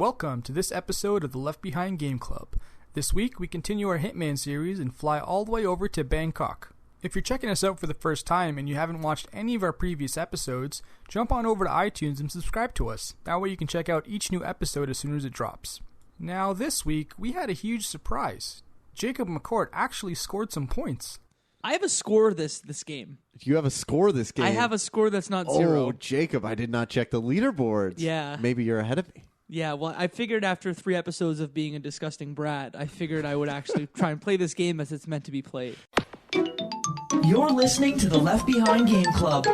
Welcome to this episode of the Left Behind Game Club. This week, we continue our Hitman series and fly all the way over to Bangkok. If you're checking us out for the first time and you haven't watched any of our previous episodes, jump on over to iTunes and subscribe to us. That way you can check out each new episode as soon as it drops. Now, this week, we had a huge surprise. Jacob McCourt actually scored some points. I have a score this game. You have a score this game? I have a score that's not zero. Oh, Jacob, I did not check the leaderboards. Yeah. Maybe you're ahead of me. Yeah, well, I figured after 3 episodes of being a disgusting brat, I figured I would actually try and play this game as it's meant to be played. You're listening to the Left Behind Game Club.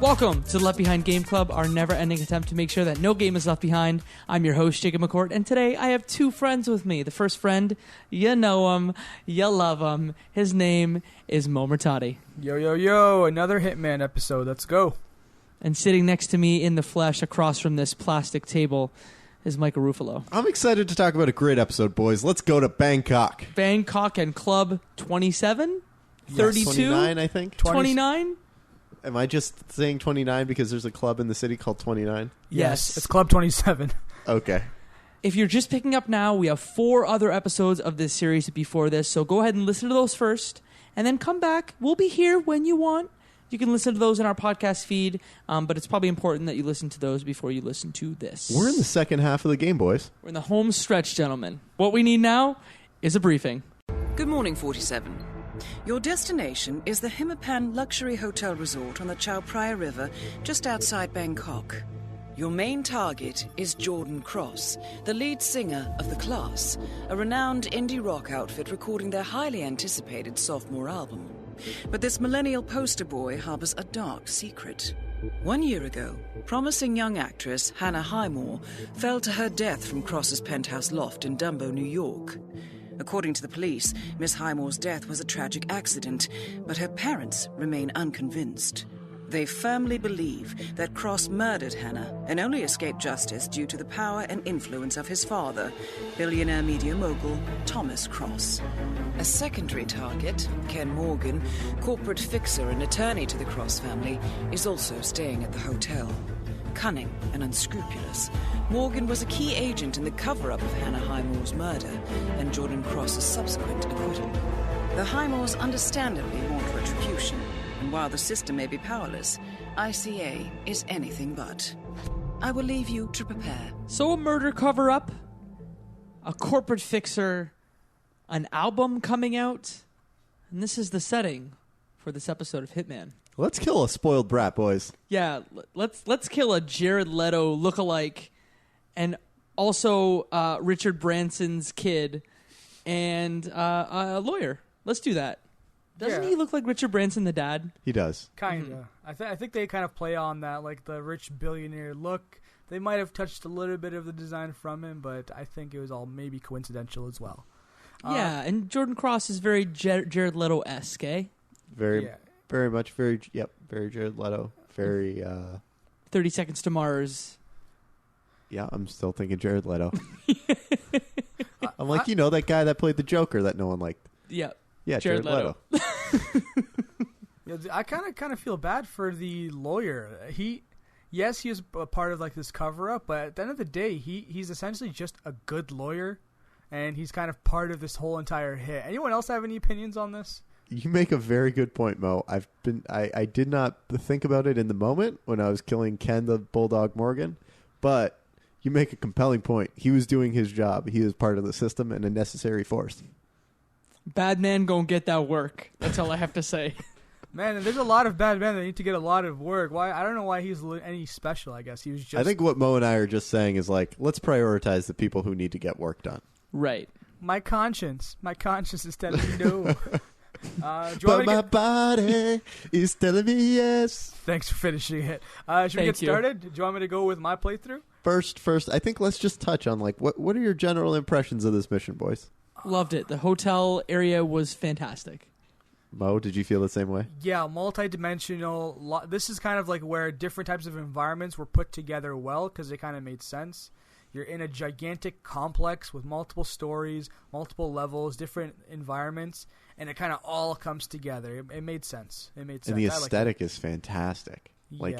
Welcome to the Left Behind Game Club, our never-ending attempt to make sure that no game is left behind. I'm your host, Jacob McCourt, and today I have 2 friends with me. The first friend, you know him, you love him. His name is Murtadi. Yo, yo, yo, another Hitman episode. Let's go. And sitting next to me in the flesh across from this plastic table is Michael Ruffolo. I'm excited to talk about a great episode, boys. Let's go to Bangkok. Bangkok and Club 27? Yes. 32? 29, I think. 29? Am I just saying 29 because there's a club in the city called 29? Yes, it's Club 27. Okay. If you're just picking up now, we have 4 other episodes of this series before this, so go ahead and listen to those first, and then come back. We'll be here when you want. You can listen to those in our podcast feed, but it's probably important that you listen to those before you listen to this. We're in the second half of the game, boys. We're in the home stretch, gentlemen. What we need now is a briefing. Good morning, 47. Your destination is the Hitman Luxury Hotel Resort on the Chao Phraya River, just outside Bangkok. Your main target is Jordan Cross, the lead singer of The Class, a renowned indie rock outfit recording their highly anticipated sophomore album. But this millennial poster boy harbors a dark secret. 1 year ago, promising young actress Hannah Highmore fell to her death from Cross's penthouse loft in Dumbo, New York. According to the police, Miss Highmore's death was a tragic accident, but her parents remain unconvinced. They firmly believe that Cross murdered Hannah and only escaped justice due to the power and influence of his father, billionaire media mogul Thomas Cross. A secondary target, Ken Morgan, corporate fixer and attorney to the Cross family, is also staying at the hotel. Cunning and unscrupulous, Morgan was a key agent in the cover-up of Hannah Highmore's murder and Jordan Cross's subsequent acquittal. The Highmores understandably want retribution, and while the system may be powerless, ICA is anything but. I will leave you to prepare. So a murder cover-up, a corporate fixer, an album coming out, and this is the setting for this episode of Hitman. Let's kill a spoiled brat, boys. Yeah, let's kill a Jared Leto lookalike, and also Richard Branson's kid, and a lawyer. Let's do that. Doesn't he look like Richard Branson, the dad? He does. Kinda. I think they kind of play on that, like the rich billionaire look. They might have touched a little bit of the design from him, but I think it was all maybe coincidental as well. Yeah, and Jordan Cross is very Jared Leto-esque, eh? Very much, very Jared Leto. Very, 30 Seconds to Mars. Yeah, I'm still thinking Jared Leto. I'm like, that guy that played the Joker that no one liked. Yeah. Yeah, Jared Leto. I kind of feel bad for the lawyer. He was a part of like this cover-up, but at the end of the day, he's essentially just a good lawyer, and he's kind of part of this whole entire hit. Anyone else have any opinions on this? You make a very good point, Mo. I did not think about it in the moment when I was killing Ken the Bulldog Morgan, but you make a compelling point. He was doing his job. He was part of the system and a necessary force. Bad man gonna get that work. That's all I have to say. Man, there's a lot of bad men that need to get a lot of work. Why? I don't know why he's any special. I guess he was just... I think what Mo and I are just saying is like, let's prioritize the people who need to get work done. Right. My conscience is telling me no. But my body is telling me yes. Thanks for finishing it. Should we get started? Do you want me to go with my playthrough? First, I think let's just touch on like what are your general impressions of this mission, boys? Loved it. The hotel area was fantastic. Mo, did you feel the same way? Yeah, multi-dimensional. This is kind of like where different types of environments were put together well because it kind of made sense. You're in a gigantic complex with multiple stories, multiple levels, different environments, and it kind of all comes together. It made sense. It made sense. And the aesthetic is fantastic. Like,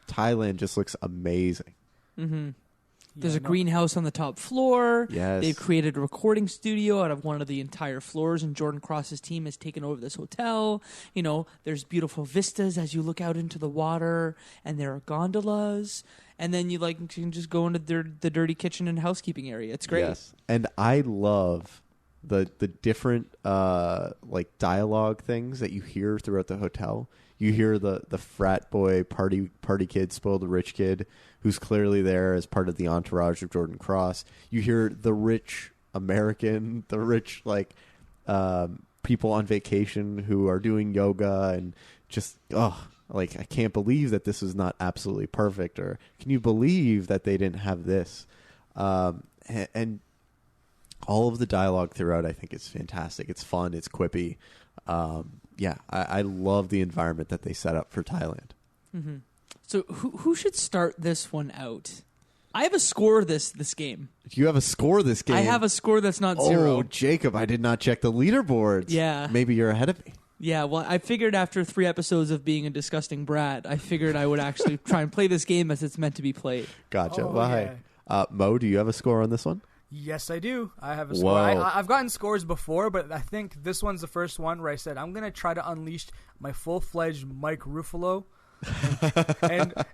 Thailand just looks amazing. Mm-hmm. There's a greenhouse on the top floor. Yes. They've created a recording studio out of one of the entire floors, and Jordan Cross's team has taken over this hotel. You know, there's beautiful vistas as you look out into the water, and there are gondolas. And then you can just go into the dirty kitchen and housekeeping area. It's great. Yes. And I love the different dialogue things that you hear throughout the hotel. You hear the frat boy party kid, spoiled rich kid, who's clearly there as part of the entourage of Jordan Cross. You hear the rich American, the rich people on vacation who are doing yoga and just I can't believe that this is not absolutely perfect, or can you believe that they didn't have this? And all of the dialogue throughout, I think, is fantastic. It's fun. It's quippy. I love the environment that they set up for Thailand. Mm-hmm. So who should start this one out? I have a score this game. You have a score this game? I have a score that's not 0. Oh, Jacob, I did not check the leaderboards. Yeah. Maybe you're ahead of me. Yeah, well, I figured after 3 episodes of being a disgusting brat, I figured I would actually try and play this game as it's meant to be played. Gotcha. Oh, Well, hey. Mo, do you have a score on this one? Yes, I do. I have a score. I've gotten scores before, but I think this one's the first one where I said I'm going to try to unleash my full-fledged Mike Ruffolo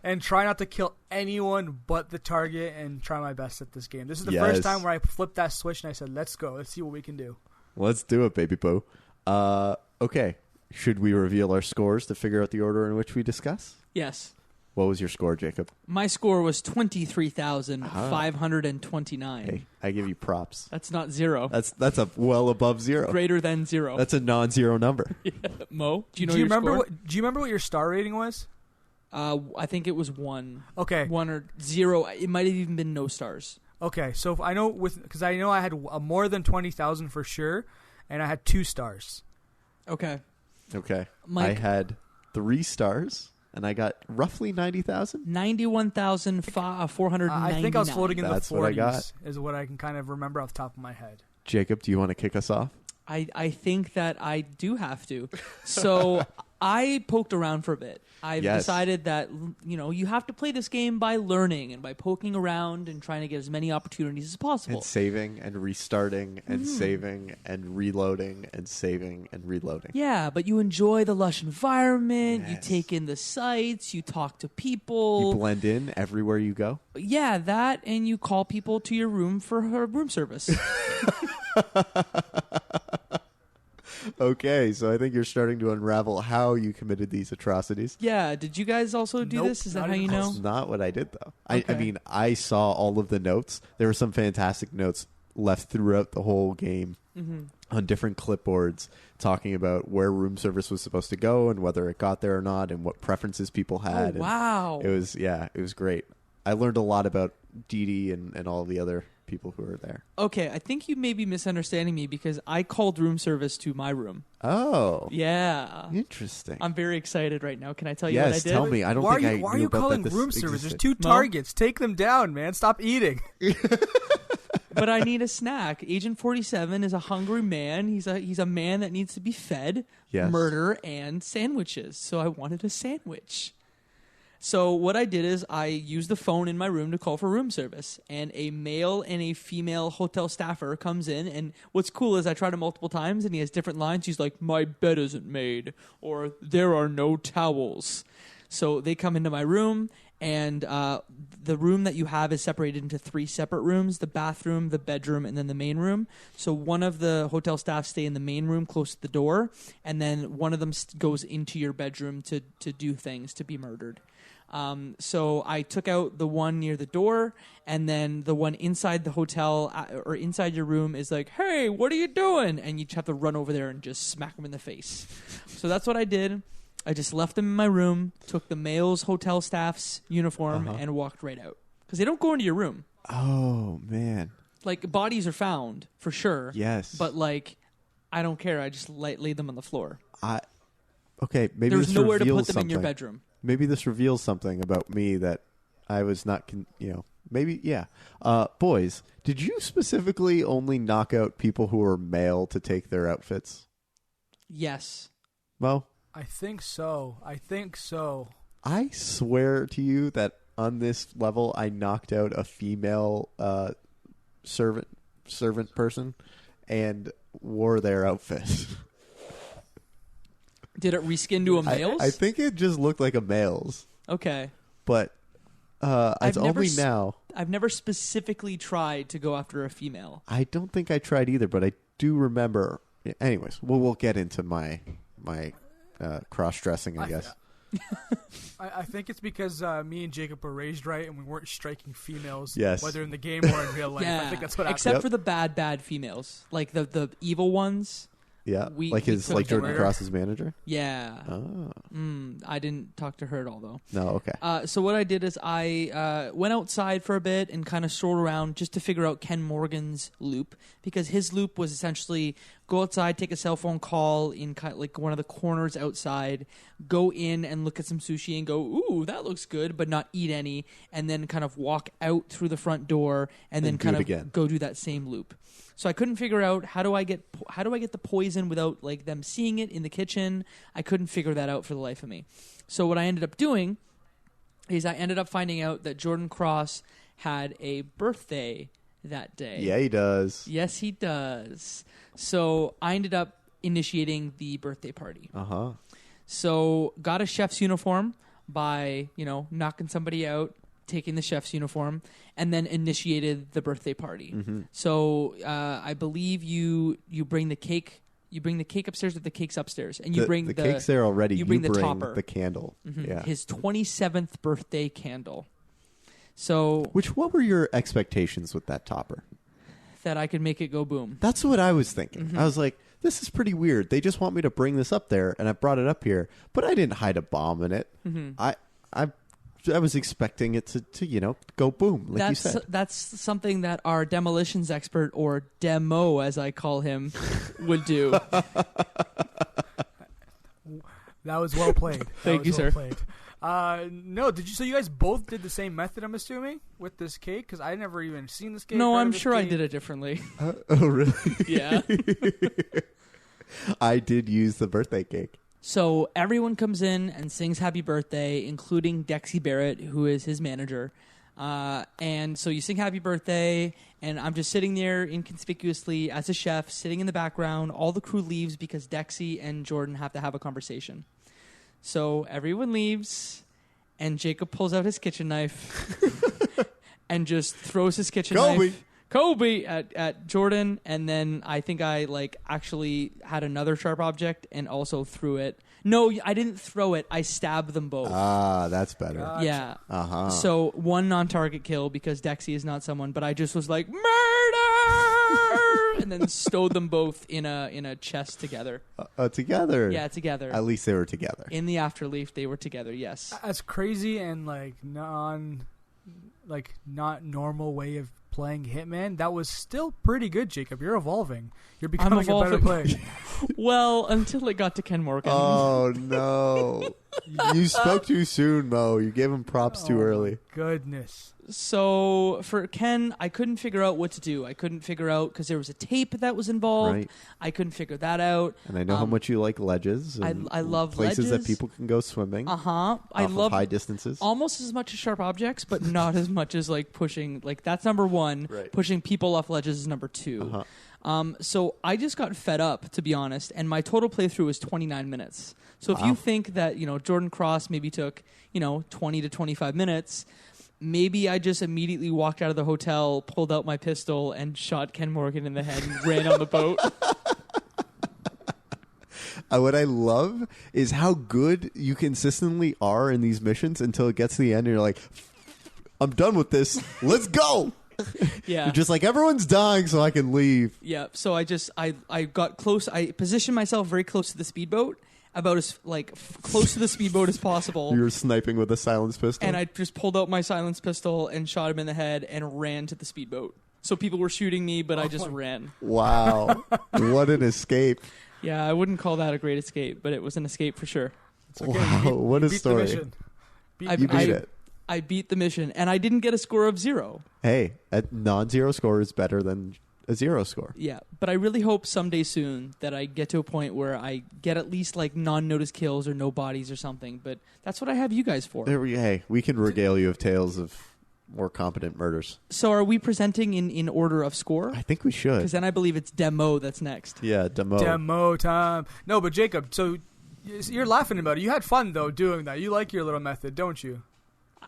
and try not to kill anyone but the target and try my best at this game. This is the first time where I flipped that switch and I said, let's go. Let's see what we can do. Let's do it, baby boo. Okay. Should we reveal our scores to figure out the order in which we discuss? Yes. What was your score, Jacob? My score was 23,529. Hey, I give you props. That's not 0. That's a well above 0. Greater than 0. That's a non-zero number. Yeah. Mo, do you remember what your star rating was? I think it was 1. Okay. 1 or 0. It might have even been no stars. Okay, so I know because I know I had more than 20,000 for sure, and I had 2 stars. Okay. Okay. Mike, I had 3 stars, and I got roughly 90,000. 91,499. I think I was floating in That's the 40s. what I got. Is what I can kind of remember off the top of my head. Jacob, do you want to kick us off? I think that I do have to. So I poked around for a bit. I've decided that, you have to play this game by learning and by poking around and trying to get as many opportunities as possible. And saving and restarting and saving and reloading and saving and reloading. Yeah, but you enjoy the lush environment. Yes. You take in the sights. You talk to people. You blend in everywhere you go. Yeah, that, and you call people to your room for her room service. Okay, so I think you're starting to unravel how you committed these atrocities. Yeah, did you guys also do this? Is that how you know? That's not what I did, though. Okay. I mean, I saw all of the notes. There were some fantastic notes left throughout the whole game on different clipboards talking about where room service was supposed to go and whether it got there or not and what preferences people had. Oh, wow. It was great. I learned a lot about Dee Dee and all the other people who were there. Okay, I think you may be misunderstanding me because I called room service to my room. Oh. Yeah. Interesting. I'm very excited right now. Can I tell you what I did? Yes, tell me. I don't think I knew Why are you about calling that room this service? There's existed. 2 targets. Take them down, man. Stop eating. But I need a snack. Agent 47 is a hungry man. He's a man that needs to be fed murder and sandwiches. So I wanted a sandwich. So what I did is I used the phone in my room to call for room service, and a male and a female hotel staffer comes in, and what's cool is I tried it multiple times, and he has different lines. He's like, "My bed isn't made," or "There are no towels." So they come into my room, and the room that you have is separated into 3 separate rooms: the bathroom, the bedroom, and then the main room. So one of the hotel staff stay in the main room close to the door, and then one of them goes into your bedroom to do things, to be murdered. So I took out the one near the door, and then the one inside the hotel or inside your room is like, "Hey, what are you doing?" And you just have to run over there and just smack him in the face. So that's what I did. I just left them in my room, took the male's hotel staff's uniform, and walked right out. Because they don't go into your room. Oh, man. Like, bodies are found, for sure. Yes. But, like, I don't care. I just laid them on the floor. Okay, maybe There's this nowhere to reveals put them something. in your bedroom. Maybe this reveals something about me that I was not, maybe, yeah. Boys, did you specifically only knock out people who are male to take their outfits? Yes. Mo? I think so. I swear to you that on this level, I knocked out a female servant person and wore their outfit. Did it reskin to a male's? I think it just looked like a male's. Okay. But it's only now. I've never specifically tried to go after a female. I don't think I tried either, but I do remember. Anyways, we'll get into my cross-dressing, I guess. I think it's because me and Jacob were raised right, and we weren't striking females, yes, whether in the game or in real life. Yeah. I think that's what happened. Except for the bad females, like the evil ones. Yeah, we like Jordan Cross's manager. Yeah. Oh. I didn't talk to her at all though. No, okay. So what I did is I went outside for a bit and kind of strolled around just to figure out Ken Morgan's loop, because his loop was essentially go outside, take a cell phone call in kind of like one of the corners outside, go in and look at some sushi and go, ooh, that looks good, but not eat any, and then kind of walk out through the front door and then kind of go do that same loop. So I couldn't figure out how do I get the poison without like them seeing it in the kitchen. I couldn't figure that out for the life of me. So what I ended up doing is I ended up finding out that Jordan Cross had a birthday that day. Yeah, he does. Yes, he does. So I ended up initiating the birthday party. Uh-huh. So got a chef's uniform by, knocking somebody out, taking the chef's uniform, and then initiated the birthday party. Mm-hmm. So I believe you bring the cake. You bring the cake upstairs, or the cake's upstairs, and you bring the cake's there already. You bring the topper, the candle. Mm-hmm. Yeah, his 27th birthday candle. So, what were your expectations with that topper? That I could make it go boom. That's what I was thinking. Mm-hmm. I was like, this is pretty weird. They just want me to bring this up there, and I brought it up here, but I didn't hide a bomb in it. Mm-hmm. I was expecting it to go boom, like you said. That's something that our demolitions expert, or Demo as I call him, would do. That was well played. Thank you, sir. No, did you? So you guys both did the same method, I'm assuming, with this cake? Because I never even seen this cake. No, I'm sure I did it differently. Oh, really? Yeah. I did use the birthday cake. So everyone comes in and sings happy birthday, including Dexy Barrett, who is his manager. And so you sing happy birthday, and I'm just sitting there inconspicuously as a chef, sitting in the background. All the crew leaves because Dexy and Jordan have to have a conversation. So everyone leaves, and Jacob pulls out his kitchen knife and just throws his kitchen knife. Kobe at Jordan, and then I think I actually had another sharp object and also threw it. No, I didn't throw it. I stabbed them both. Ah, that's better. Gotcha. Yeah. Uh-huh. So one non-target kill because Dexy is not someone, but I just was like, murder! And then stowed them both in a chest together. Together? Yeah, together. At least they were together. In the afterlife, they were together, yes. That's crazy and not normal way of playing Hitman. That was still pretty good, Jacob. You're evolving. You're becoming a better player. Well, until it got to Ken Morgan. Oh, no. You spoke too soon, Mo. You gave him props too early. Goodness. So for Ken, I couldn't figure out what to do. I couldn't figure out because there was a tape that was involved. Right. I couldn't figure that out. And I know how much you like ledges. And I love places ledges. that people can go swimming. I love high distances. Almost as much as sharp objects, but not as much as pushing. That's number one. Right. Pushing people off ledges is number two. So I just got fed up, to be honest, and my total playthrough was 29 minutes. So if you think that Jordan Cross maybe took 20 to 25 minutes. Maybe I just immediately walked out of the hotel, pulled out my pistol, and shot Ken Morgan in the head and ran on the boat. What I love is how good you consistently are in these missions until it gets to the end and you're like, I'm done with this. Let's go. Yeah. You're just like, everyone's dying so I can leave. Yeah. So I got close. I positioned myself very close to the speedboat. About as close to the speedboat as possible. You were sniping with a silenced pistol? And I just pulled out my silenced pistol and shot him in the head and ran to the speedboat. So people were shooting me, but I just ran. Wow. What an escape. Yeah, I wouldn't call that a great escape, but it was an escape for sure. It's okay. Wow, what a beat story. The mission. You beat it. I beat the mission, and I didn't get a score of 0. Hey, a non-zero score is better than a 0 score. Yeah, but I really hope someday soon that I get to a point where I get at least like non-notice kills or no bodies or something. But that's what I have you guys for. Hey, we can regale you of tales of more competent murders. So are we presenting in order of score? I think we should. Because then I believe it's demo that's next. Yeah, demo. Demo time. No, but Jacob, so you're laughing about it. You had fun, though, doing that. You like your little method, don't you?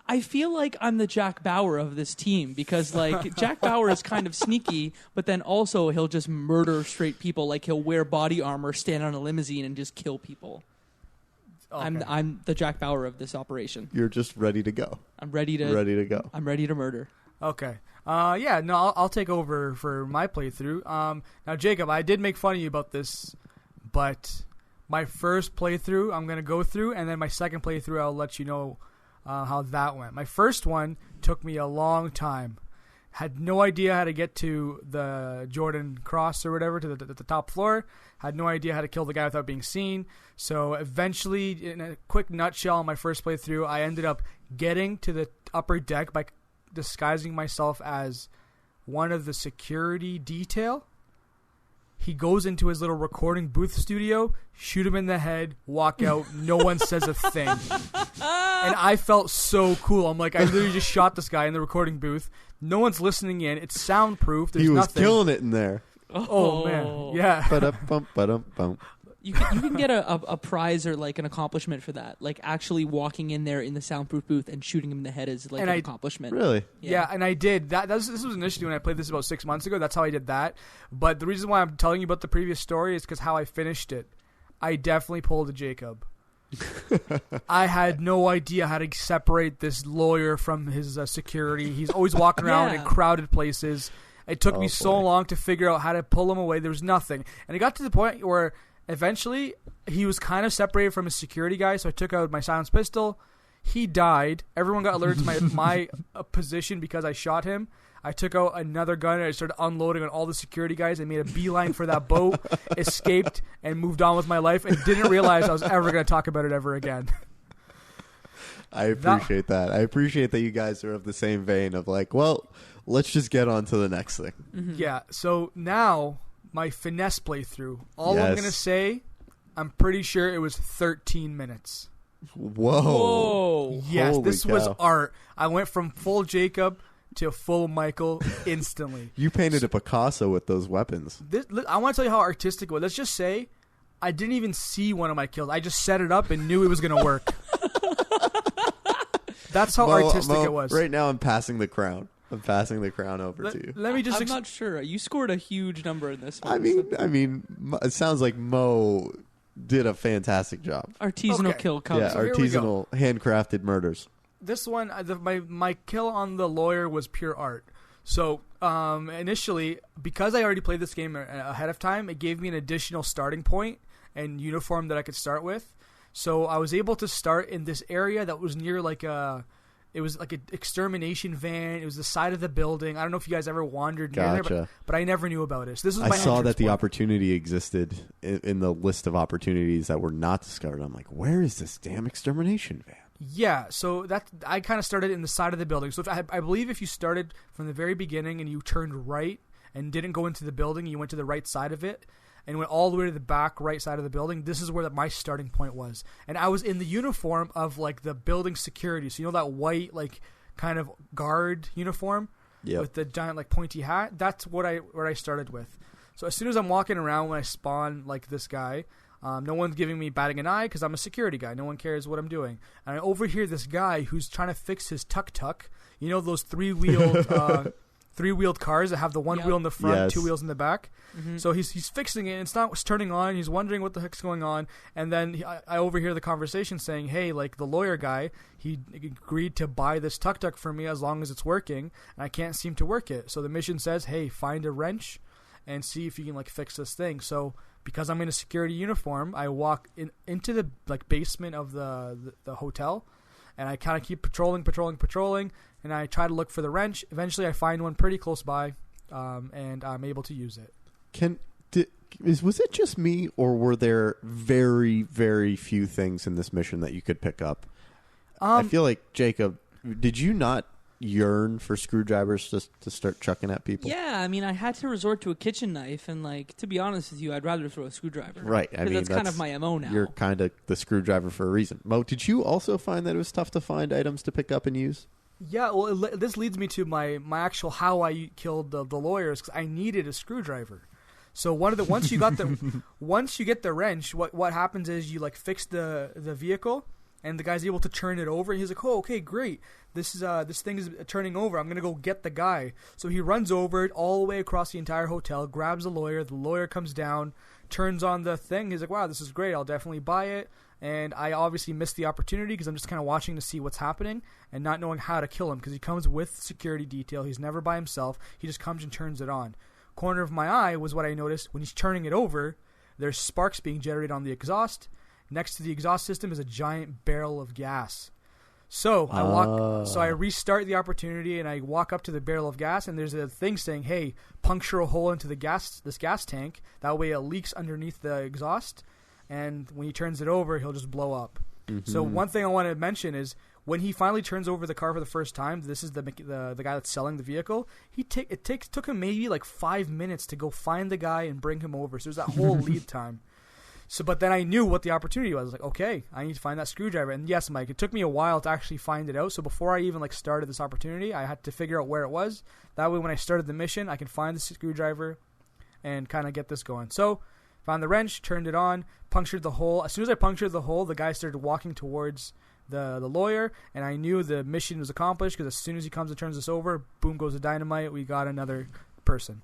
I feel like I'm the Jack Bauer of this team because, like, Jack Bauer is kind of sneaky, but then also he'll just murder straight people. Like, he'll wear body armor, stand on a limousine, and just kill people. Okay. I'm the Jack Bauer of this operation. You're just ready to go. I'm ready to go. I'm ready to murder. Okay. Yeah, no, I'll take over for my playthrough. Now, Jacob, I did make fun of you about this, but my first playthrough I'm going to go through, and then my second playthrough I'll let you know how that went. My first one took me a long time. Had no idea how to get to the Jordan Cross or whatever, to the top floor. Had no idea how to kill the guy without being seen. So eventually, in a quick nutshell, on my first playthrough, I ended up getting to the upper deck by disguising myself as one of the security detail. He goes into his little recording booth studio, shoot him in the head, walk out, no one says a thing. And I felt so cool. I'm like, I literally just shot this guy in the recording booth. No one's listening in. It's soundproof. There's he was nothing. killing it in there. Oh man. Yeah. Ba-dum-bum. You can get a prize or like an accomplishment for that. Like actually walking in there in the soundproof booth and shooting him in the head is like an accomplishment. Really? Yeah, and I did. This was initially when I played this about 6 months ago. That's how I did that. But the reason why I'm telling you about the previous story is because how I finished it. I definitely pulled a Jacob. I had no idea how to separate this lawyer from his security. He's always walking around in crowded places. It took me so long to figure out how to pull him away. There was nothing. And it got to the point where eventually he was kind of separated from his security guy, so I took out my silenced pistol. He died. Everyone got alerted to my position because I shot him. I took out another gun and I started unloading on all the security guys. I made a beeline for that boat, escaped, and moved on with my life and didn't realize I was ever going to talk about it ever again. I appreciate that. I appreciate that you guys are of the same vein of like, well, let's just get on to the next thing. Mm-hmm. Yeah, so now my finesse playthrough. All I'm going to say, I'm pretty sure it was 13 minutes. Whoa. Yes, Holy this cow. was art. I went from full Jacob to full Michael instantly. You painted a Picasso with those weapons. I want to tell you how artistic it was. Let's just say I didn't even see one of my kills. I just set it up and knew it was going to work. That's how artistic it was. Right now I'm passing the crown. I'm passing the crown over to you. Let me just I'm not sure. You scored a huge number in this one. I mean, it sounds like Mo did a fantastic job. Artisanal kill comes. Yeah, so artisanal, handcrafted murders. This one, my kill on the lawyer was pure art. So initially, because I already played this game ahead of time, it gave me an additional starting point and uniform that I could start with. So I was able to start in this area that was near it was like an extermination van. It was the side of the building. I don't know if you guys ever wandered near there, but I never knew about it. So this was I saw that the point. opportunity existed in the list of opportunities that were not discovered. I'm like, where is this damn extermination van? Yeah, so I kind of started in the side of the building. So I believe if you started from the very beginning and you turned right and didn't go into the building, you went to the right side of it and went all the way to the back right side of the building, this is where my starting point was. And I was in the uniform of like the building security. So you know that white like kind of guard uniform with the giant like pointy hat? That's where I started with. So as soon as I'm walking around when I spawn like this guy, no one's giving me batting an eye because I'm a security guy. No one cares what I'm doing. And I overhear this guy who's trying to fix his tuk-tuk. You know those three-wheeled cars that have the one wheel in the front, two wheels in the back? Mm-hmm. So he's fixing it, and it's not turning on. He's wondering what the heck's going on. And then I overhear the conversation saying, hey, like the lawyer guy, he agreed to buy this tuk-tuk for me as long as it's working, and I can't seem to work it. So the mission says, hey, find a wrench and see if you can like fix this thing. So because I'm in a security uniform, I walk into the like basement of the hotel, and I kind of keep patrolling, and I try to look for the wrench. Eventually, I find one pretty close by, and I'm able to use it. Was it just me, or were there very, very few things in this mission that you could pick up? I feel like, Jacob, did you not yearn for screwdrivers just to start chucking at people? Yeah, I mean, I had to resort to a kitchen knife, and to be honest with you, I'd rather throw a screwdriver. Right. I mean, that's kind of my MO now. You're kind of the screwdriver for a reason. Mo, did you also find that it was tough to find items to pick up and use? Yeah, well, this leads me to my actual how I killed the lawyers, because I needed a screwdriver. So once you get the wrench, what happens is you fix the vehicle, and the guy's able to turn it over. And he's like, "Oh, okay, great. This thing is turning over. I'm gonna go get the guy." So he runs over it all the way across the entire hotel, grabs a lawyer. The lawyer comes down, turns on the thing. He's like, "Wow, this is great. I'll definitely buy it." And I obviously missed the opportunity because I'm just kind of watching to see what's happening and not knowing how to kill him, because he comes with security detail. He's never by himself. He just comes and turns it on. Corner of my eye was what I noticed when he's turning it over. There's sparks being generated on the exhaust. Next to the exhaust system is a giant barrel of gas. So I restart the opportunity and I walk up to the barrel of gas, and there's a thing saying, "Hey, puncture a hole into this gas tank. That way it leaks underneath the exhaust, and when he turns it over, he'll just blow up." Mm-hmm. So one thing I want to mention is when he finally turns over the car for the first time, this is the guy that's selling the vehicle. It took him maybe 5 minutes to go find the guy and bring him over. So there's that whole lead time. So, but then I knew what the opportunity was. I was like, okay, I need to find that screwdriver. And yes, Mike, it took me a while to actually find it out. So before I even started this opportunity, I had to figure out where it was. That way, when I started the mission, I can find the screwdriver and kind of get this going. So, found the wrench, turned it on, punctured the hole. As soon as I punctured the hole, the guy started walking towards the lawyer, and I knew the mission was accomplished because as soon as he comes and turns this over, boom goes the dynamite. We got another person.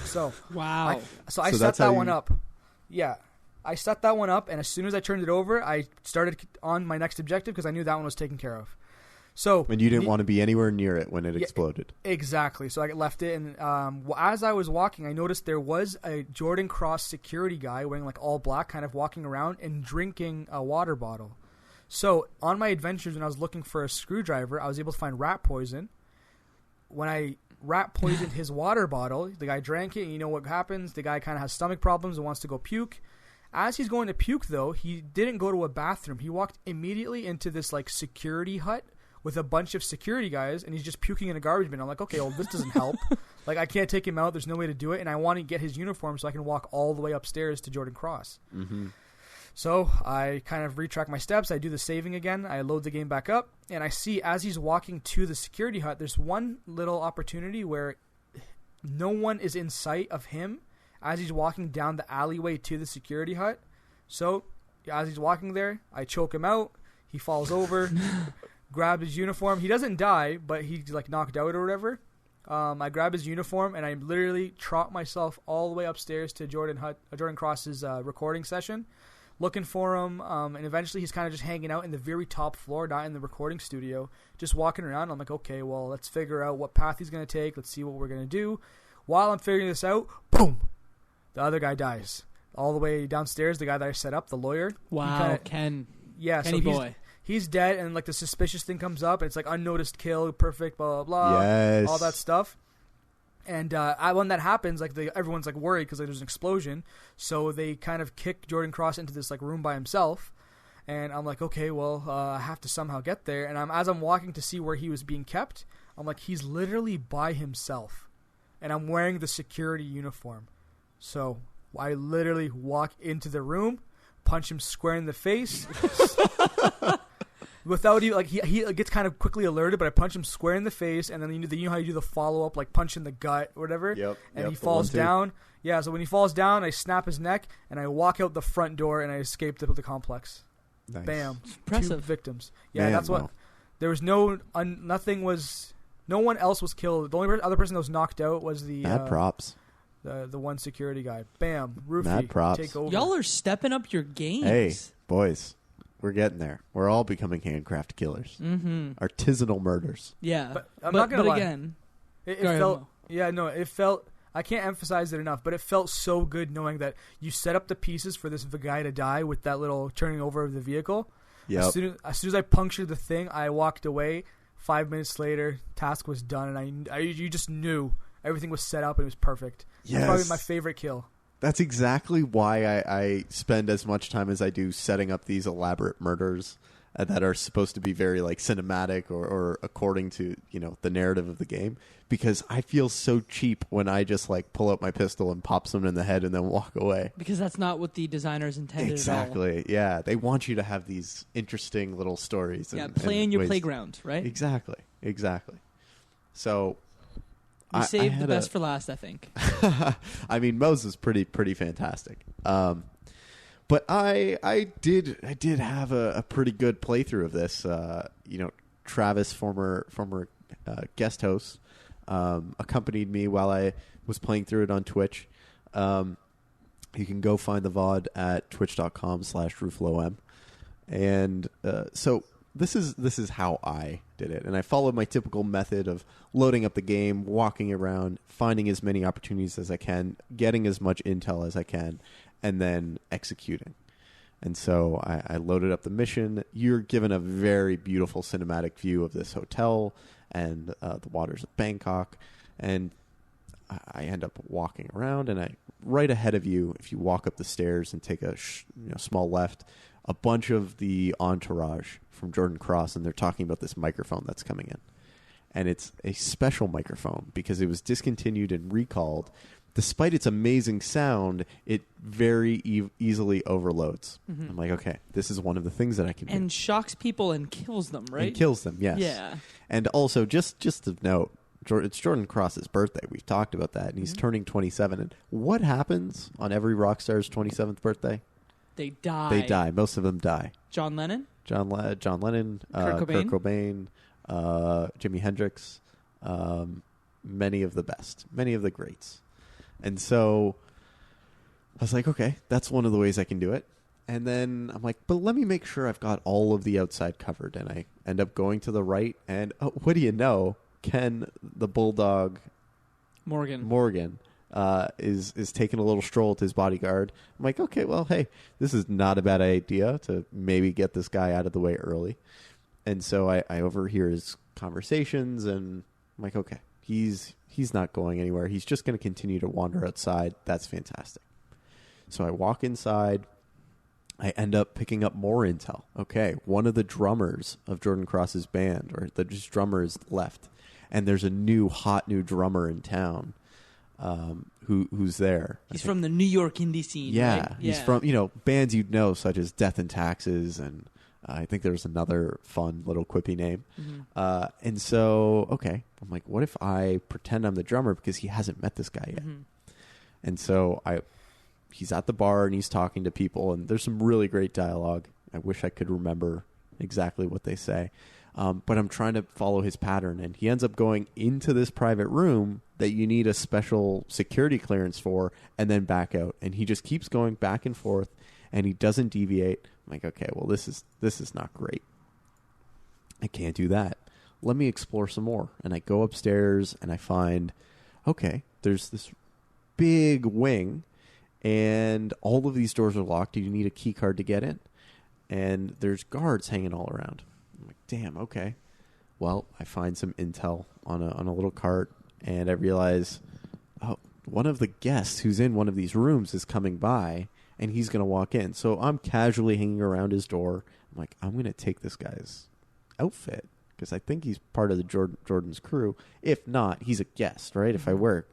So wow. I set that one up. Yeah. I set that one up, and as soon as I turned it over, I started on my next objective because I knew that one was taken care of. So, and you didn't want to be anywhere near it when it exploded. Exactly. So I left it, and as I was walking, I noticed there was a Jordan Cross security guy wearing all black, kind of walking around and drinking a water bottle. So on my adventures, when I was looking for a screwdriver, I was able to find rat poison. When I rat poisoned his water bottle, the guy drank it, and you know what happens? The guy kind of has stomach problems and wants to go puke. As he's going to puke, though, he didn't go to a bathroom. He walked immediately into this security hut with a bunch of security guys, and he's just puking in a garbage bin. I'm like, okay, well, this doesn't help. I can't take him out. There's no way to do it, and I want to get his uniform so I can walk all the way upstairs to Jordan Cross. Mm-hmm. So I kind of retrack my steps. I do the saving again. I load the game back up, and I see as he's walking to the security hut, there's one little opportunity where no one is in sight of him as he's walking down the alleyway to the security hut. So as he's walking there, I choke him out. He falls over, grab his uniform. He doesn't die, but he's knocked out or whatever. I grab his uniform, and I literally trot myself all the way upstairs to Jordan Cross's recording session, looking for him. And eventually he's kind of just hanging out in the very top floor, not in the recording studio, just walking around. I'm like, okay, well, let's figure out what path he's going to take. Let's see what we're going to do. While I'm figuring this out, boom, the other guy dies. All the way downstairs, the guy that I set up, the lawyer. Wow, Ken. Yeah, Kenny boy. He's dead, and the suspicious thing comes up, and it's unnoticed kill, perfect, blah, blah, blah. Yes. All that stuff. And when that happens, everyone's worried because there's an explosion. So they kind of kick Jordan Cross into this room by himself. And I'm like, okay, well, I have to somehow get there. And as I'm walking to see where he was being kept, I'm like, he's literally by himself. And I'm wearing the security uniform. So I literally walk into the room, punch him square in the face. Without even he gets kind of quickly alerted, but I punch him square in the face, and then you know how you do the follow up punch in the gut or whatever. Yep. And he falls down. Yeah. So when he falls down, I snap his neck, and I walk out the front door, and I escape the complex. Nice. Bam. Impressive. 2 victims. Yeah, Man, that's what. wow. There was nothing was. No one else was killed. The only other person that was knocked out was the Mad props. The one security guy. Bam. Roofie. Mad props. Take over. Y'all are stepping up your games. Hey, boys, we're getting there. We're all becoming handcraft killers. Mm-hmm. Artisanal murders. Yeah. But I'm not gonna lie. Again, it felt. Yeah, no, it felt. I can't emphasize it enough, but it felt so good knowing that you set up the pieces for this guy to die with that little turning over of the vehicle. Yep. As soon as I punctured the thing, I walked away. 5 minutes later, task was done, and you just knew everything was set up and it was perfect. Yes. It's probably my favorite kill. That's exactly why I spend as much time as I do setting up these elaborate murders that are supposed to be very like cinematic or according to, you know, the narrative of the game, because I feel so cheap when I just like pull out my pistol and pop someone in the head and then walk away. Because that's not what the designers intended Exactly. at all. Yeah. They want you to have these interesting little stories. Yeah, play in your playground, right? Exactly. So you saved the best for last, I think. I mean, Moe's is pretty fantastic. But I did have a pretty good playthrough of this. You know, Travis, former guest host, accompanied me while I was playing through it on Twitch. You can go find the VOD at twitch.com/RuffoloM. And so this is how I did it. And I followed my typical method of loading up the game, walking around, finding as many opportunities as I can, getting as much intel as I can, and then executing. And so I loaded up the mission. You're given a very beautiful cinematic view of this hotel and the waters of Bangkok. And I end up walking around, and right ahead of you, if you walk up the stairs and take a small left, a bunch of the entourage from Jordan Cross, and they're talking about this microphone that's coming in. And it's a special microphone because it was discontinued and recalled. Despite its amazing sound, it very easily overloads. Mm-hmm. I'm like, okay, this is one of the things that I can do. And shocks people and kills them, right? And kills them, yes. Yeah. And also, just to note, it's Jordan Cross's birthday. We've talked about that, and he's turning 27. And what happens on every rock star's 27th birthday? They die. They die. Most of them die. John Lennon? John Lennon, Kurt Cobain, Jimi Hendrix, many of the best, many of the greats. And so I was like, okay, that's one of the ways I can do it. And then I'm like, but let me make sure I've got all of the outside covered. And I end up going to the right. And what do you know? Ken the Bulldog Morgan is taking a little stroll with his bodyguard. I'm like, okay, well, hey, this is not a bad idea to maybe get this guy out of the way early. And so I overhear his conversations, and I'm like, okay, he's not going anywhere. He's just going to continue to wander outside. That's fantastic. So I walk inside. I end up picking up more intel. Okay, one of the drummers of Jordan Cross's band, or the drummer, is left. And there's a hot new drummer in town who's there. He's from the New York indie scene, yeah, right? He's from, bands you'd know, such as Death and Taxes, and I think there's another fun little quippy name. Mm-hmm. And so, okay, I'm like, what if I pretend I'm the drummer because he hasn't met this guy yet? Mm-hmm. And so he's at the bar and he's talking to people, and there's some really great dialogue. I wish I could remember exactly what they say. But I'm trying to follow his pattern, and he ends up going into this private room that you need a special security clearance for, and then back out. And he just keeps going back and forth, and he doesn't deviate. I'm like, okay, well, this is not great. I can't do that. Let me explore some more. And I go upstairs, and I find, okay, there's this big wing, and all of these doors are locked. You need a key card to get in. And there's guards hanging all around. I'm like, damn, okay. Well, I find some intel on a little cart, and I realize, one of the guests who's in one of these rooms is coming by, and he's going to walk in. So I'm casually hanging around his door. I'm like, I'm going to take this guy's outfit because I think he's part of the Jordan's crew. If not, he's a guest, right? If I wear,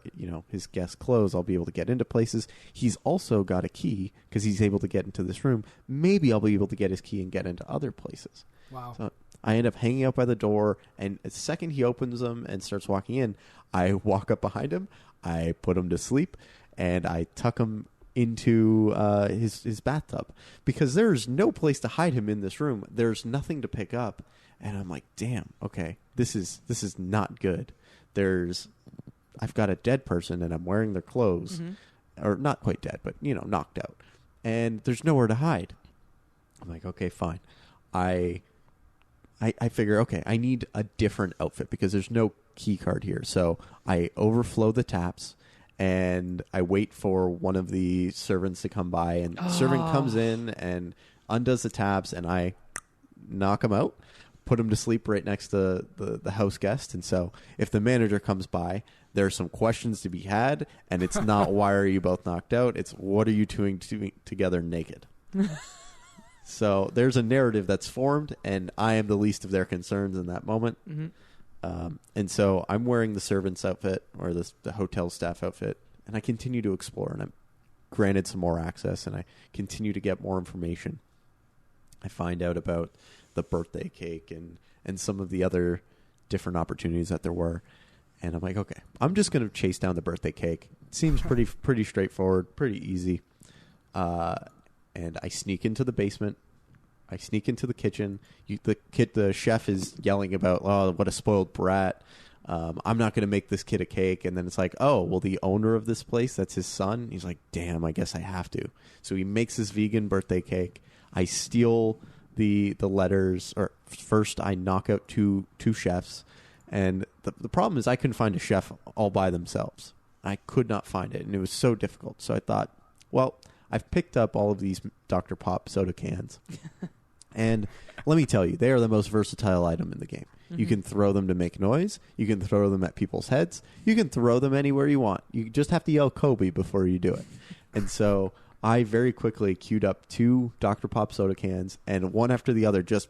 his guest clothes, I'll be able to get into places. He's also got a key because he's able to get into this room. Maybe I'll be able to get his key and get into other places. Wow. So I end up hanging out by the door, and the second he opens them and starts walking in, I walk up behind him, I put him to sleep, and I tuck him into his bathtub because there's no place to hide him in this room. There's nothing to pick up, and I'm like, damn, okay, this is not good. I've got a dead person, and I'm wearing their clothes, or not quite dead, but knocked out, and there's nowhere to hide. I'm like, okay, fine. I figure, okay, I need a different outfit because there's no key card here. So I overflow the taps, and I wait for one of the servants to come by, and the servant comes in and undoes the taps, and I knock him out. put him to sleep right next to the house guest. And so if the manager comes by, there are some questions to be had, and it's not why are you both knocked out? It's what are you doing together naked? So there's a narrative that's formed, and I am the least of their concerns in that moment. Mm-hmm. And so I'm wearing the servant's outfit or the hotel staff outfit, and I continue to explore, and I'm granted some more access, and I continue to get more information. I find out about the birthday cake and some of the other different opportunities that there were. And I'm like, okay, I'm just going to chase down the birthday cake. It seems pretty straightforward, pretty easy. And I sneak into the basement. I sneak into the kitchen. The chef is yelling about, oh, what a spoiled brat. I'm not going to make this kid a cake. And then it's like, oh, well, the owner of this place, that's his son. He's like, damn, I guess I have to. So he makes this vegan birthday cake. I steal the letters, or first I knock out two chefs. And the problem is I couldn't find a chef all by themselves. I could not find it, and it was so difficult. So I thought, well, I've picked up all of these Dr. Pop soda cans. And let me tell you, they are the most versatile item in the game. Mm-hmm. You can throw them to make noise. You can throw them at people's heads. You can throw them anywhere you want. You just have to yell Kobe before you do it. And so I very quickly queued up 2 Dr. Pop soda cans, and one after the other just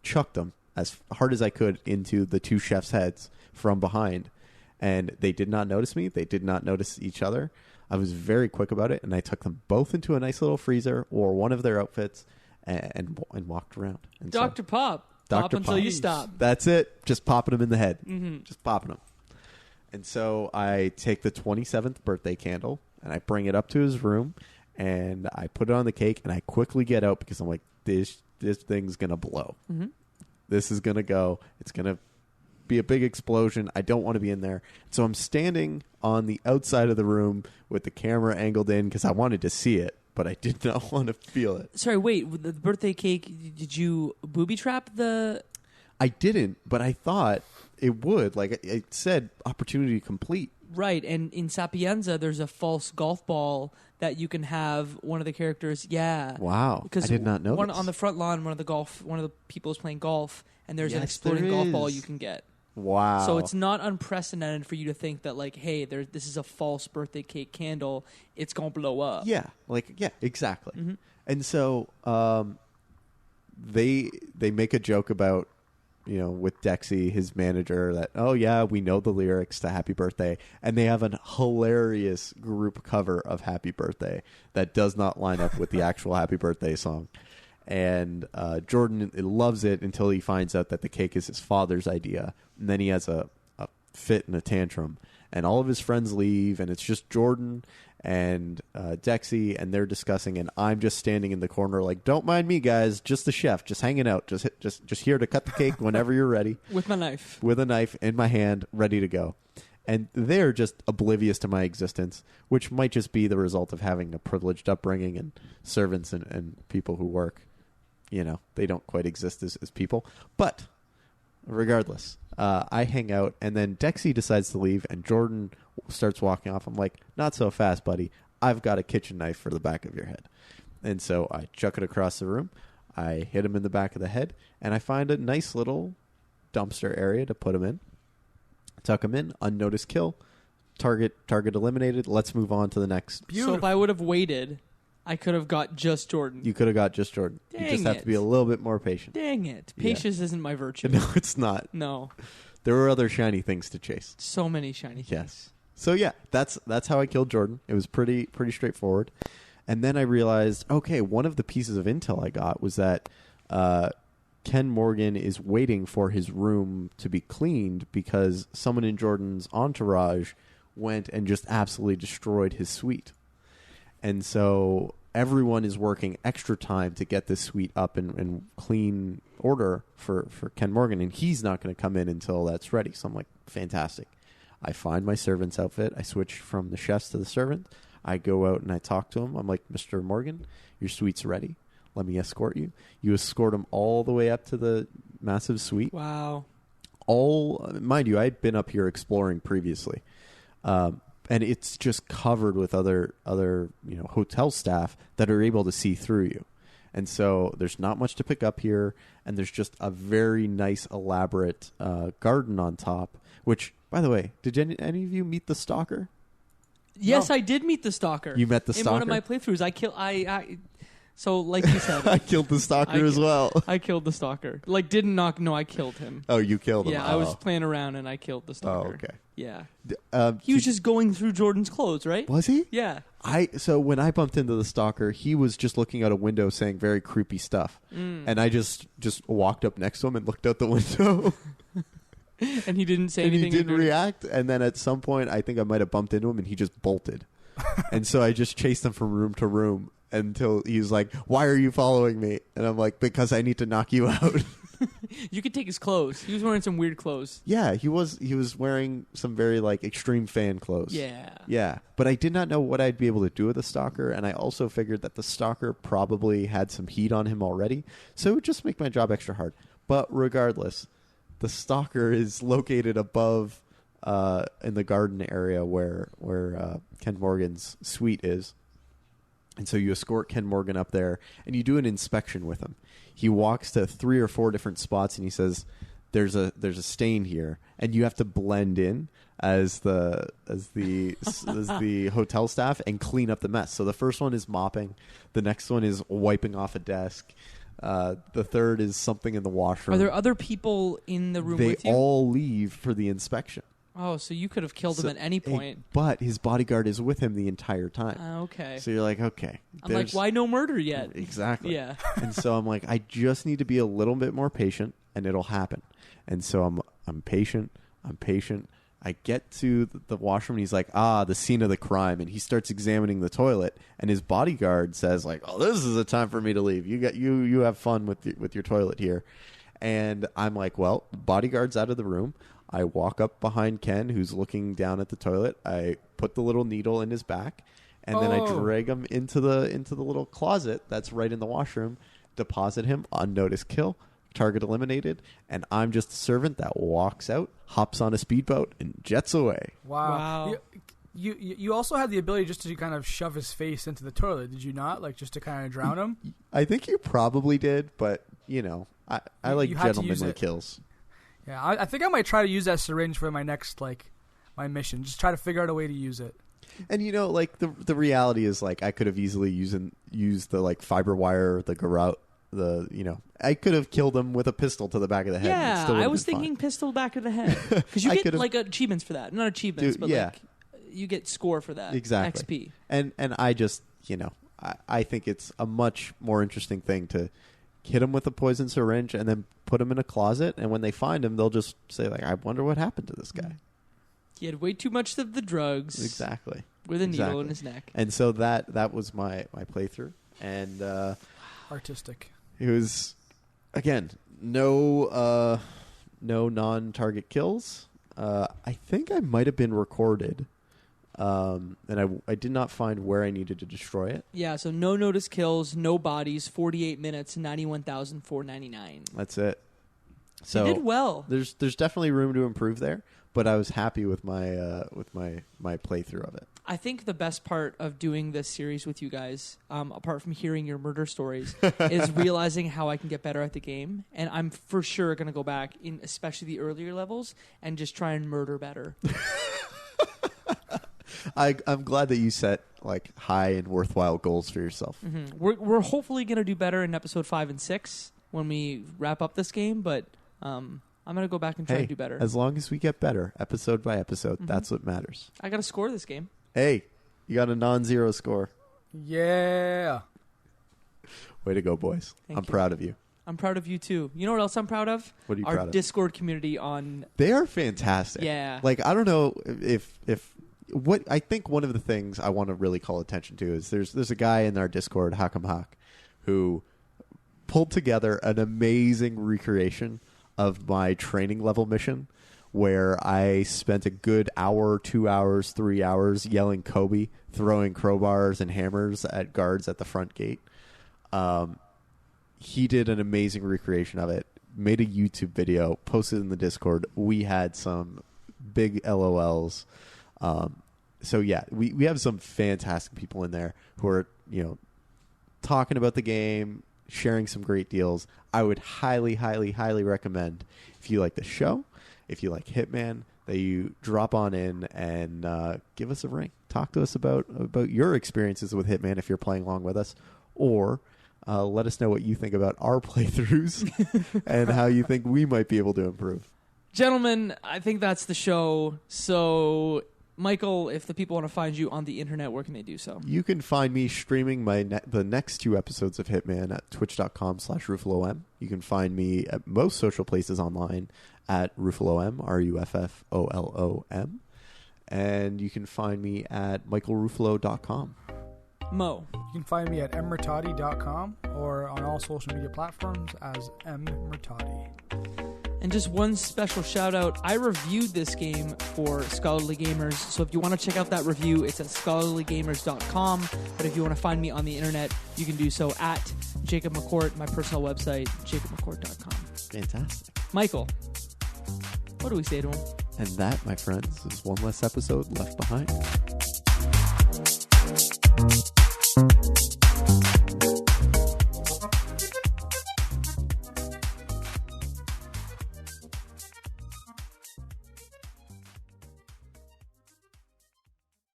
chucked them as hard as I could into the 2 chefs' heads from behind. And they did not notice me. They did not notice each other. I was very quick about it, and I took them both into a nice little freezer, or one of their outfits, and walked around. And Dr. Pop. Pop until you stop. That's it. Just popping them in the head. Mm-hmm. Just popping them. And so I take the 27th birthday candle, and I bring it up to his room, and I put it on the cake, and I quickly get out because I'm like, this thing's going to blow. Mm-hmm. This is going to go. It's going to be a big explosion. I don't want to be in there. So I'm standing on the outside of the room with the camera angled in because I wanted to see it, but I did not want to feel it. Sorry, wait. With the birthday cake, did you booby trap the... I didn't, but I thought it would. Like, it said opportunity complete. Right, and in Sapienza, there's a false golf ball that you can have one of the characters... Yeah. Wow, I did not know one this. on the front lawn, one of the people is playing golf, and there's an exploding golf ball you can get. Wow. So it's not unprecedented for you to think that, like, hey, this is a false birthday cake candle. It's going to blow up. Yeah, exactly. Mm-hmm. And so they make a joke about, with Dexy, his manager, that, oh, yeah, we know the lyrics to Happy Birthday. And they have a hilarious group cover of Happy Birthday that does not line up with the actual Happy Birthday song. And Jordan loves it until he finds out that the cake is his father's idea. And then he has a fit and a tantrum. And all of his friends leave, and it's just Jordan and Dexy, and they're discussing. And I'm just standing in the corner like, don't mind me, guys. Just the chef. Just hanging out. Just here to cut the cake whenever you're ready. With my knife. With a knife in my hand, ready to go. And they're just oblivious to my existence, which might just be the result of having a privileged upbringing and servants and people who work. They don't quite exist as people. But regardless, I hang out, and then Dexy decides to leave, and Jordan starts walking off. I'm like, not so fast, buddy. I've got a kitchen knife for the back of your head. And so I chuck it across the room. I hit him in the back of the head, and I find a nice little dumpster area to put him in. Tuck him in, unnoticed kill. Target eliminated. Let's move on to the next. Beautiful. So if I would have waited, I could have got just Jordan. You could have got just Jordan. Dang you just have to be a little bit more patient. Dang it. Patience isn't my virtue. No, it's not. No. There were other shiny things to chase. So many shiny things. Yes. So yeah, that's how I killed Jordan. It was pretty straightforward. And then I realized, okay, one of the pieces of intel I got was that Ken Morgan is waiting for his room to be cleaned because someone in Jordan's entourage went and just absolutely destroyed his suite. And so everyone is working extra time to get this suite up in clean order for Ken Morgan, and he's not going to come in until that's ready. So I'm like, fantastic. I find my servant's outfit. I switch from the chefs to the servant. I go out and I talk to him. I'm like, Mr. Morgan, your suite's ready. Let me escort you. You escort him all the way up to the massive suite. Wow. Mind you, I'd been up here exploring previously. And it's just covered with other hotel staff that are able to see through you. And so there's not much to pick up here, and there's just a very nice, elaborate garden on top, which, by the way, did any of you meet the stalker? Yes, No. I did meet the stalker. You met the stalker? In one of my playthroughs. So, like you said... I killed the stalker as well. I killed the stalker. No, I killed him. Oh, you killed him. Yeah, I was playing around and I killed the stalker. Oh, okay. Yeah. He was just going through Jordan's clothes, right? Was he? Yeah. So when I bumped into the stalker, he was just looking out a window saying very creepy stuff. And I just walked up next to him and looked out the window. And he didn't say and anything. He didn't react. And then at some point, I think I might have bumped into him and he just bolted. And so I just chased him from room to room until he was like, "Why are you following me?" And I'm like, "Because I need to knock you out." You could take his clothes. He was wearing some weird clothes. Yeah, he was wearing some very like extreme fan clothes. Yeah. But I did not know what I'd be able to do with the stalker, and I also figured that the stalker probably had some heat on him already, so it would just make my job extra hard. But regardless, the stalker is located above in the garden area where Ken Morgan's suite is. And so you escort Ken Morgan up there, and you do an inspection with him. He walks to 3 or 4 different spots, and he says, "There's a stain here," and you have to blend in as the hotel staff and clean up the mess. So the first one is mopping, the next one is wiping off a desk, the third is something in the washroom. Are there other people in the room with you? They all leave for the inspection. Oh, so you could have killed him at any point. But his bodyguard is with him the entire time. Okay. So you're like, okay. I'm like, why no murder yet? Exactly. Yeah. And so I'm like, I just need to be a little bit more patient, and it'll happen. And so I'm patient. I get to the washroom, and he's like, the scene of the crime. And he starts examining the toilet, and his bodyguard says, like, "Oh, this is a time for me to leave. You have fun with your toilet here." And I'm like, well, bodyguard's out of the room. I walk up behind Ken, who's looking down at the toilet. I put the little needle in his back, and then I drag him into the little closet that's right in the washroom, deposit him, unnoticed kill, target eliminated, and I'm just a servant that walks out, hops on a speedboat, and jets away. Wow. You also had the ability just to kind of shove his face into the toilet, did you not? Like, just to kind of drown him? I think you probably did, but, I like gentlemanly kills. Yeah, I think I might try to use that syringe for my next, my mission. Just try to figure out a way to use it. And, the reality is, I could have easily used the, fiber wire, the garrote, I could have killed him with a pistol to the back of the head. Yeah, I was thinking pistol back of the head. Because you get, achievements for that. Not achievements, but, you get score for that. Exactly. XP. And I just, I think it's a much more interesting thing to hit him with a poison syringe and then put him in a closet, and when they find him, they'll just say, I wonder what happened to this guy. He had way too much of the drugs. Exactly. With a needle in his neck. And so that was my playthrough. And artistic. It was, again, no non-target kills. I think I might have been recorded. And I did not find where I needed to destroy it. Yeah, so no notice kills, no bodies, 48 minutes, 91,499. That's it. So you did well. There's definitely room to improve there, but I was happy with my playthrough of it. I think the best part of doing this series with you guys, apart from hearing your murder stories, is realizing how I can get better at the game. And I'm for sure going to go back, in especially the earlier levels, and just try and murder better. I'm glad that you set high and worthwhile goals for yourself. Mm-hmm. We're hopefully going to do better in episode 5 and 6 when we wrap up this game, but I'm going to go back and try to do better. As long as we get better, episode by episode, that's what matters. I got to score this game. Hey, you got a non-zero score. Yeah. Way to go, boys. I'm proud of you. I'm proud of you, too. You know what else I'm proud of? What are you proud of? Our Discord community on... They are fantastic. Yeah. I don't know if what I think one of the things I want to really call attention to is there's a guy in our Discord, Hakam Hak, who pulled together an amazing recreation of my training level mission where I spent a good hour, 2 hours, 3 hours yelling Kobe, throwing crowbars and hammers at guards at the front gate. He did an amazing recreation of it, made a YouTube video, posted in the Discord. We had some big LOLs. So yeah, we have some fantastic people in there who are, talking about the game, sharing some great deals. I would highly, highly, highly recommend, if you like the show, if you like Hitman, that you drop on in and give us a ring. Talk to us about your experiences with Hitman if you're playing along with us, or let us know what you think about our playthroughs and how you think we might be able to improve. Gentlemen, I think that's the show. So, Michael, if the people want to find you on the internet, where can they do so? You can find me streaming the next 2 episodes of Hitman at twitch.com/RuffoloM. You can find me at most social places online at RuffoloM, RUFFOLOM. And you can find me at michaelruffolo.com. Mo. You can find me at murtadi.com or on all social media platforms as murtadi. And just one special shout out, I reviewed this game for Scholarly Gamers, so if you want to check out that review, it's at scholarlygamers.com. But if you want to find me on the internet, you can do so at Jacob McCourt, my personal website, jacobmccourt.com. Fantastic. Michael, what do we say to him? And that, my friends, is one less episode left behind.